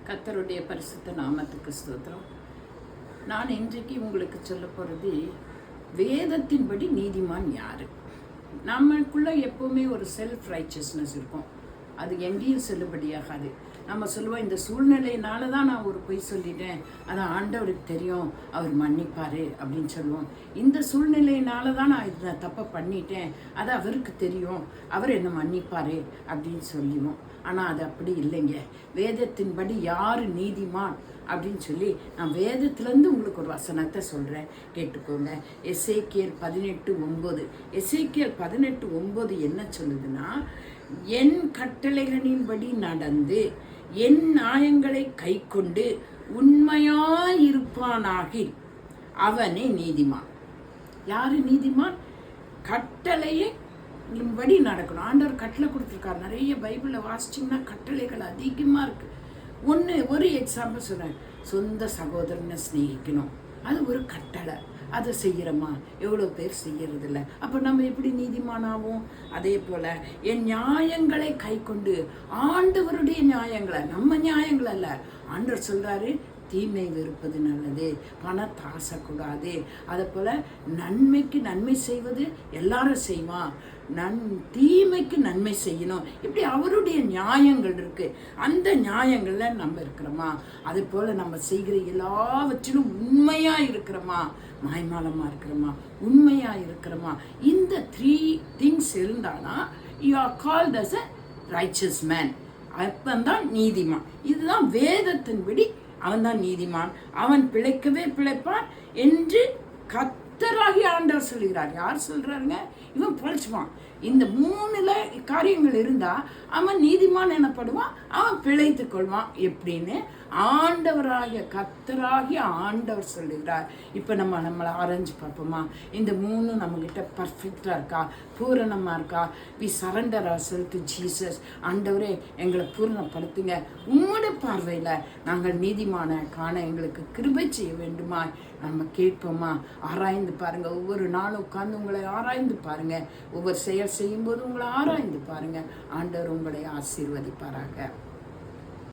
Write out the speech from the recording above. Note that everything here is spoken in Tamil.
கர்த்தருடைய பரிசுத்த நாமத்துக்கு ஸ்தோத்திரம். நான் இன்றைக்கு உங்களுக்கு சொல்ல போகிறது, வேதத்தின்படி நீதிமான் யாரு? நம்மளுக்குள்ள எப்பவுமே ஒரு செல்ஃப் ரைச்சஸ்னஸ் இருக்கும். அது எங்கேயும் செல்லுபடியாகாது. நம்ம சொல்லுவோம், இந்த சூழ்நிலையினால தான் நான் ஒரு பொய் சொல்லிட்டேன், அதை ஆண்டவருக்கு தெரியும், அவர் மன்னிப்பார் அப்படின்னு சொல்லுவோம். இந்த சூழ்நிலையினால தான் நான் இதை தப்பை பண்ணிட்டேன், அது அவருக்கு தெரியும், அவர் என்னை மன்னிப்பார் அப்படின்னு சொல்லுவோம். ஆனால் அது அப்படி இல்லைங்க. வேதத்தின்படி யார் நீதிமான் அப்படின்னு சொல்லி நான் வேதத்திலேருந்து உங்களுக்கு ஒரு வசனத்தை சொல்கிறேன், கேட்டுக்கோங்க. எசேக்கியேல் 18:9. எசேக்கியேல் 18:9 என்ன சொல்லுதுன்னா, என் கட்டளைகளின்படி நடந்து என் நியாயங்களை கை கொண்டு உண்மையாயிருப்பானாகில் அவனே நீதிமான். யாரு நீதிமான்? கட்டளையை படி நடக்கணும். ஆண்டவர் கட்டளை கொடுத்துருக்காரு. நிறைய பைபிளில் வாசிச்சிங்கன்னா கட்டளைகள் அதிகமாக இருக்குது. ஒரு எக்ஸாம்பிள் சொல்கிறேன். சொந்த சகோதரனை ஸ்நேகிக்கணும், அது ஒரு கட்டளை. அதை செய்கிறோமா? எவ்வளோ பேர் செய்யறதில்ல. அப்போ நம்ம எப்படி நீதிமானாவோம்? அதே போல் என் நியாயங்களை கை கொண்டு, ஆண்டவருடைய நியாயங்களை, நம்ம நியாயங்கள் அல்ல. ஆண்டவர் சொல்கிறாரு, தீமை வெறுப்பது நல்லது, பணத்தை ஆசைக்கூடாது, அதை போல் நன்மைக்கு நன்மை செய்வது எல்லாரும் செய்வான், தீமைக்கு நன்மை செய்யணும். இப்படி அவருடைய நியாயங்கள் இருக்கு. அந்த நியாயங்கள்ல நம்ம இருக்கிறோமா? அது போல நம்ம செய்கிற எல்லாவற்றிலும் உண்மையா இருக்கிறோமா? மாய்மாலமா இருக்கிறோமா? உண்மையா இருக்கிறோமா? இந்த 3 திங்ஸ் இருந்தானா you are called as a righteous man. அப்பந்தான் நீதிமான். இதுதான் வேதத்தின்படி அவன் தான் நீதிமான். அவன் பிழைக்கவே பிழைப்பான் என்று கர்த்தராகிய ஆண்டவர் சொல்கிறார். யார் சொல்றாருங்க? இவன் பிழைச்சுவான். இந்த 3 காரியங்கள் இருந்தா அவன் நீதிமான் எனப்படுவான், அவன் பிழைத்து கொள்வான். எப்படின்னு ஆண்டவராகிய கர்த்தராகிய ஆண்டவர் சொல்லுகிறார். இப்போ நம்மளை ஆராய்ஞ்சு பார்ப்போமா? இந்த 3 நம்மகிட்ட பர்ஃபெக்டாக இருக்கா, பூரணமாக இருக்கா? We surrender ourselves to Jesus. ஆண்டவரே, எங்களை பூரணப்படுத்துங்க. உம்முடைய பார்வையில் நாங்கள் நீதிமான காண எங்களுக்கு கிருபை செய்ய வேண்டுமா? நம்ம கேட்போமா? ஆராய்ந்து பாருங்க. ஒவ்வொரு நாளும் உட்கார்ந்து உங்களை ஆராய்ந்து பாருங்க. ஒவ்வொரு செயல் செய்யும்போது உங்களை ஆராய்ந்து பாருங்க. ஆண்டவர் உங்களை ஆசீர்வதிப்பாராக.